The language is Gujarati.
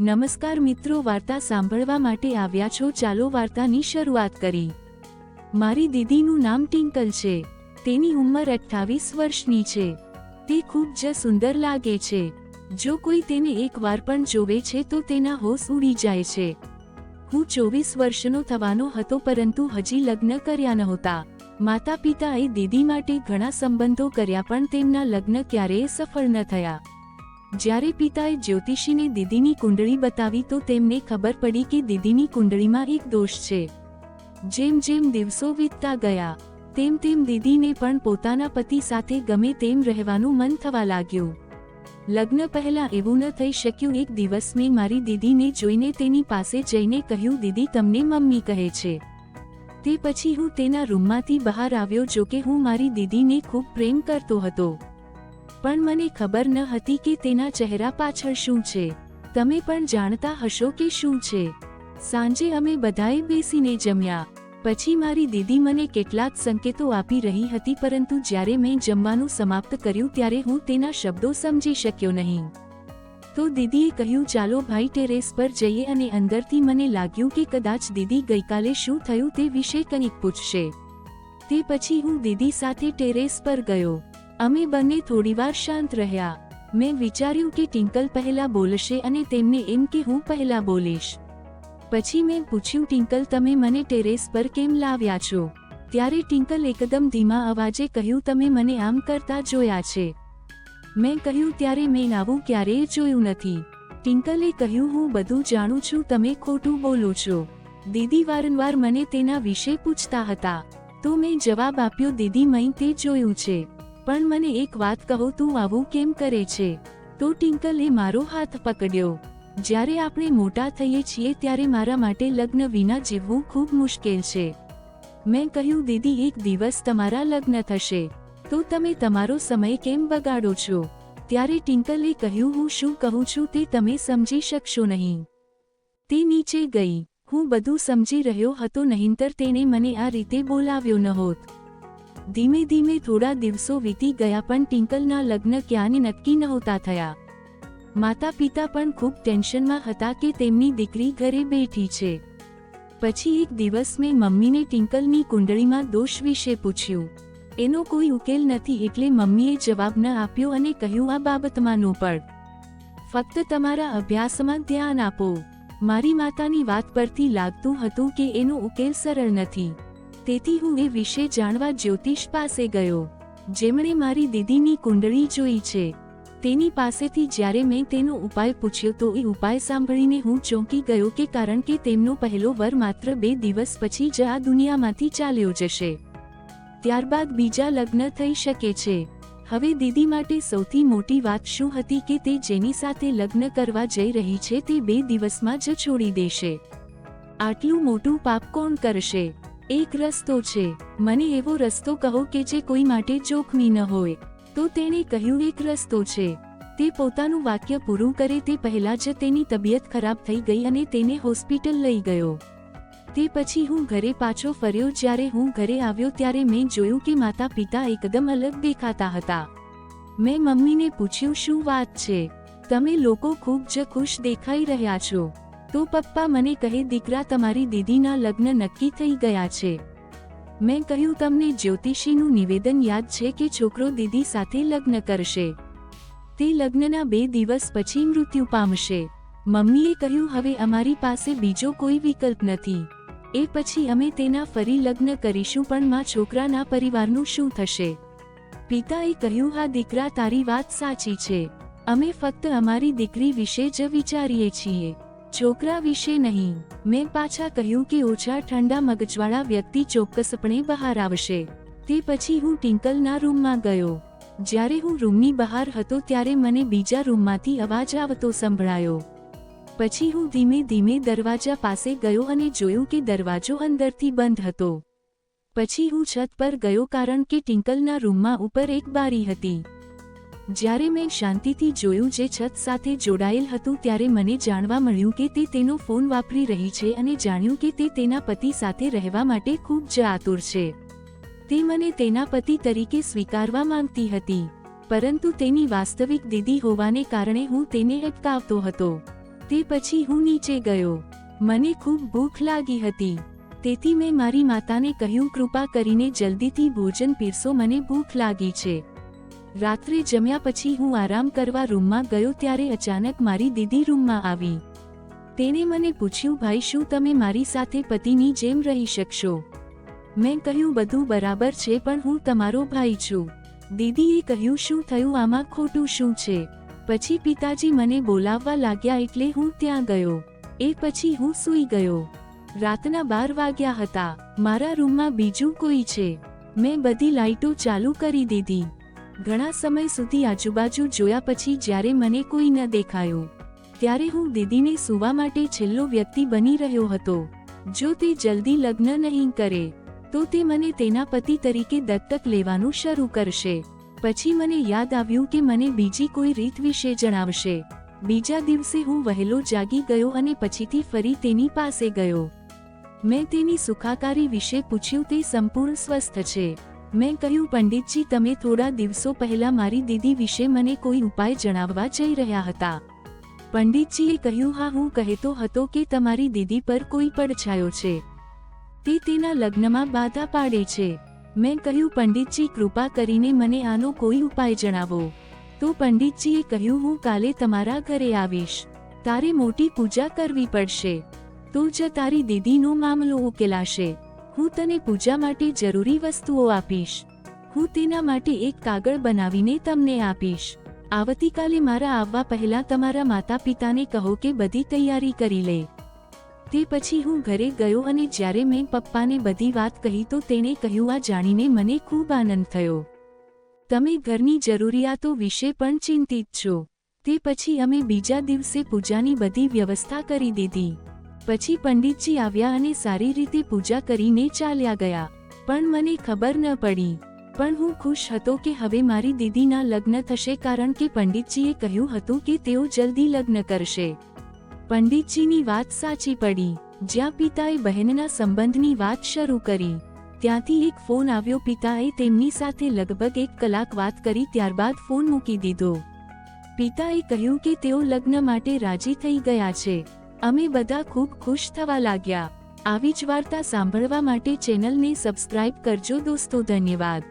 નમસ્કાર મિત્રો, વાર્તા સાંભળવા માટે આવ્યા છો? ચાલો વાર્તાની શરૂઆત કરી। મારી દીદીનું નામ ટિંકલ છે। તેની ઉંમર 28 વર્ષની છે। તે ખૂબ જ સુંદર લાગે છે। જો કોઈ તેને એકવાર પણ જોવે છે તો તેના હોશ ઉડી જાય છે। હું 24 વર્ષનો થવાનો હતો, પરંતુ હજી લગ્ન કર્યા નહોતા। માતા પિતાએ દીદી માટે ઘણા સંબંધો કર્યા, પણ તેમના લગ્ન ક્યારેય સફળ ન થયા। જ્યારે પિતાએ જ્યોતિષીને દીદીની કુંડળી બતાવી તો તેમને ખબર પડી કે દીદીની કુંડળીમાં એક દોષ છે। જેમ જેમ દિવસો વીતતા ગયા તેમ તેમ દીદીને પણ પોતાના પતિ સાથે ગમે તેમ રહેવાનું મન થવા લાગ્યું। લગ્ન પહેલા એવું ન થઈ શક્યું। એક દિવસ મેં મારી દીદીને જોઈને તેની પાસે જઈને કહ્યું, દીદી તમને મમ્મી કહે છે। તે પછી હું તેના રૂમમાંથી બહાર આવ્યો। જોકે હું મારી દીદીને ખૂબ પ્રેમ કરતો હતો, પણ મને ખબર ન હતી કે તેના ચહેરા પાછળ શું છે। તમે પણ જાણતા હશો કે શું છે। સાંજે અમે બધાએ બેસીને જમ્યા। પછી મારી દીદી મને કેટલાક સંકેતો આપી રહી હતી, પરંતુ જ્યારે મેં જમવાનું સમાપ્ત કર્યું ત્યારે હું તેના શબ્દો સમજી શક્યો નહીં। તો દીદીએ કહ્યું, ચાલો ભાઈ ટેરેસ પર જઈએ। અને અંદરથી મને લાગ્યું કે કદાચ દીદી ગઈકાલે શું થયું તે વિશે કંઈક પૂછશે। તે પછી હું દીદી સાથે ટેરેસ પર ગયો। અમે બંને થોડીવાર શાંત રહ્યા। મેં વિચાર્યું કે ટિંકલ પહેલા બોલશે અને તેમને એમ કે હું પહેલા બોલીશ। પછી મેં પૂછ્યું, ટિંકલ તમે મને ટેરેસ પર કેમ લાવ્યા છો? ત્યારે ટિંકલ એકદમ ધીમા અવાજે કહ્યું, તમે મને આમ કરતા જોયા છે। મેં કહ્યું, ત્યારે મેં આવું ક્યારેય જોયું નથી। ટિંકલે કહ્યું, હું બધું જાણું છું, તમે ખોટું બોલો છો। દીદી વારંવાર મને તેના વિશે પૂછતા હતા, તો મેં જવાબ આપ્યો, દીદી મેં તે જોયું છે, પણ મને એક વાત કહો, તું આવું કેમ કરે છે? તો ટિંકલે મારો હાથ પકડ્યો। જ્યારે આપણે મોટા થઈએ છીએ ત્યારે મારા માટે લગ્ન વિના જીવવું ખૂબ મુશ્કેલ છે। મેં કહ્યું, દીદી એક દિવસ તમારા લગ્ન થશે, તો તમે તમારો સમય કેમ બગાડો છો? ત્યારે ટિંકલે કહ્યું, હું શું કહું છું તે તમે સમજી શકશો નહીં। તે નીચે ગઈ। હું બધું સમજી રહ્યો હતો, નહીંતર તેણે મને આ રીતે બોલાવ્યો ન હોત। ધીમે ધીમે થોડા દિવસો વીતી ગયા, પણ ટિંકલના લગ્ન ક્યાંય નક્કી નહોતા થયા। માતા પિતા પણ ખૂબ ટેન્શનમાં હતા કે તેમની દીકરી ઘરે બેઠી છે। પછી એક દિવસ મેં મમ્મીને ટિંકલની કુંડળીમાં દોષ વિશે પૂછ્યું। એનો કોઈ ઉકેલ નથી, એટલે મમ્મીએ જવાબ ન આપ્યો અને કહ્યું, આ બાબતમાં ન પડ, ફક્ત તમારા અભ્યાસમાં ધ્યાન આપો। મારી માતાની વાત પરથી લાગતું હતું કે એનો ઉકેલ સરળ નથી, તેથી હું એ વિશે જાણવા જ્યોતિષ પાસે ગયો, જેમણે મારી દીદીની કુંડળી જોઈ છે। તેની પાસેથી જ્યારે મેં તેનો ઉપાય પૂછ્યો તો એ ઉપાય સાંભળીને હું ચોંકી ગયો, કે કારણ કે તેમનો પહેલો વર માત્ર 2 દિવસ પછી જ આ દુનિયામાંથી ચાલ્યો જશે। ત્યારબાદ બીજા લગ્ન થઈ શકે છે। હવે દીદી માટે સૌથી મોટી વાત શું હતી કે તે જેની સાથે લગ્ન કરવા જઈ રહી છે તે 2 દિવસમાં જ છોડી દેશે। આટલું મોટું પાપ કોણ કરશે? એક રસ્તો છે, મને એવો રસ્તો કહો કે જે કોઈ માટે જોખમી ન હોય। તો તેણે કહ્યું, એક રસ્તો છે। તે પોતાનું વાક્ય પૂરું કરે તે પહેલા જ તેની તબિયત ખરાબ થઈ ગઈ અને તેને હોસ્પિટલ લઈ ગયો। તે પછી હું ઘરે પાછો ફર્યો। જ્યારે હું ઘરે આવ્યો ત્યારે મેં જોયું કે માતા પિતા એકદમ અલગ દેખાતા હતા। મેં મમ્મીને પૂછ્યું, શું વાત છે? તમે લોકો ખૂબ જ ખુશ દેખાઈ રહ્યા છો। તો પપ્પા મને કહે, દીકરા તમારી દીદીના લગ્ન નક્કી થઈ ગયા છે। મેં કહ્યું, તમને જ્યોતિષીનું નિવેદન યાદ છે કે છોકરો દીદી સાથે લગ્ન કરશે? તે લગ્નના 2 દિવસ પછી મૃત્યુ પામશે। મમ્મીએ કહ્યું, હવે અમારી પાસે બીજો કોઈ વિકલ્પ નથી। એ પછી અમે તેના ફરી લગ્ન કરીશું, પણ માં છોકરાના પરિવારનું શું થશે? પિતાએ કહ્યું, હા દીકરા, તારી વાત સાચી છે। અમે ફક્ત અમારી દીકરી વિશે જ વિચારીએ છીએ, છોકરા વિશે નહીં। મેં પાછા કહ્યું કે ઓછા ઠંડા મગજવાળા વ્યક્તિ ચોક્કસપણે બહાર આવશે। તે પછી હું ટિંકલના રૂમમાં ગયો। જ્યારે હું રૂમની બહાર હતો ત્યારે મને બીજા રૂમમાંથી અવાજ આવતો સંભળાયો। પછી હું ધીમે ધીમે દરવાજા પાસે ગયો અને જોયું કે દરવાજો અંદરથી બંધ હતો। પછી હું છત પર ગયો, કારણ કે ટિંકલના રૂમમાં ઉપર એક બારી હતી। જ્યારે મેં શાંતિથી જોયું જે છત સાથે જોડાયેલ હતું, ત્યારે મને જાણવા મળ્યું કે તે તેનો ફોન વાપરી રહી છે અને જાણ્યું કે તે તેના પતિ સાથે રહેવા માટે ખૂબ જ આતુર છે। તે મને તેના પતિ તરીકે સ્વીકારવા માંગતી હતી, પરંતુ તેની વાસ્તવિક દીદી હોવાને કારણે હું તેને અટકાવતો હતો। તે પછી હું નીચે ગયો. મને ખૂબ ભૂખ લાગી હતી, તેથી મેં મારી માતાને કહ્યું, કૃપા કરીને જલ્દીથી ભોજન પીરસો, મને ભૂખ લાગી છે. રાત્રે જમ્યા પછી હું આરામ કરવા રૂમમાં ગયો ત્યારે અચાનક મારી દીદી રૂમમાં આવી. તેણે મને પૂછ્યું, ભાઈ, શું તમે મારી સાથે પતિની જેમ રહી શકશો? મેં કહ્યું, બધું બરાબર છે, પણ હું તમારો ભાઈ છું. દીદીએ કહ્યું, શું થયું? આમાં ખોટું શું છે? પછી પિતાજી મને બોલાવવા લાગ્યા એટલે હું ત્યાં ગયો. એ પછી હું સૂઈ ગયો. રાતના 12 વાગ્યા હતા. મારા રૂમમાં બીજું કોઈ છે. મેં બધી લાઇટો ચાલુ કરી દીધી. ઘણા સમય સુધી આજુબાજુ જોયા પછી જ્યારે મને કોઈ ન દેખાયું ત્યારે હું દીદીને સૂવા માટે છેલ્લો વ્યક્તિ બની રહ્યો હતો. જો તે જલ્દી લગ્ન નહીં કરે તો તે મને તેના પતિ તરીકે દત્તક લેવાનું શરૂ કરશે. પછી મને યાદ આવ્યું કે મને બીજી કોઈ રીત વિશે જણાવશે. બીજા દિવસે હું વહેલો જાગી ગયો અને પછીથી ફરી તેની પાસે ગયો. મેં તેની સુખાકારી વિશે પૂછ્યું. તે સંપૂર્ણ સ્વસ્થ છે. મેં કહ્યું, પંડિતજી, તમે થોડા દિવસો પહેલા મારી દીદી વિશે મને કોઈ ઉપાય જણાવવા જઈ રહ્યા હતા. પંડિતજીએ કહ્યું, હા, હું કહેતો હતો કે તમારી દીદી પર કોઈ પડછાયો છે. તે તેના લગ્નમાં બાધા પાડે છે. મેં કહ્યું, પંડિતજી, કૃપા કરીને મને આનો કોઈ ઉપાય જણાવો. તો પંડિતજીએ કહ્યું, હું કાલે તમારા ઘરે આવીશ. તારે મોટી પૂજા કરવી પડશે. તો જ તારી દીદીનો મામલો ઉકેલાશે. હું તને પૂજા માટે જરૂરી વસ્તુઓ આપીશ. હું તેના માટે એક કાગળ બનાવીને તમને આપીશ. આવતીકાલે મારા આવવા પહેલા તમારા માતા પિતાને કહો કે બધી તૈયારી કરી લે. તે પછી હું ઘરે ગયો અને જ્યારે મેં પપ્પાને બધી વાત કહી તો તેણે કહ્યું, આ જાણીને મને ખૂબ આનંદ થયો. તમે ઘરની જરૂરિયાતો વિશે પણ ચિંતિત છો. તે પછી અમે બીજા દિવસે પૂજાની બધી વ્યવસ્થા કરી દીધી. પછી પંડિતજી આવ્યા અને સારી રીતે પૂજા કરીને ચાલ્યા ગયા. પણ મને ખબર ન પડી. પણ હું ખુશ હતો કે હવે મારી દીદીના લગ્ન થશે, કારણ કે પંડિતજીએ કહ્યું હતું કે તેઓ જલ્દી લગ્ન કરશે. પંડિતજીની વાત સાચી પડી. જ્યાં પિતાએ બહેનના સંબંધની વાત શરૂ કરી ત્યાંથી એક ફોન આવ્યો. પિતાએ તેમની સાથે લગભગ 1 કલાક વાત કરી, ત્યારબાદ ફોન મૂકી દીધો. પિતાએ કહ્યું કે તેઓ લગ્ન માટે રાજી થઈ ગયા છે. અમે બધા ખૂબ ખુશ થવા લાગ્યા. આવી જ વાર્તા સાંભળવા માટે ચેનલને સબસ્ક્રાઇબ કરજો દોસ્તો. ધન્યવાદ.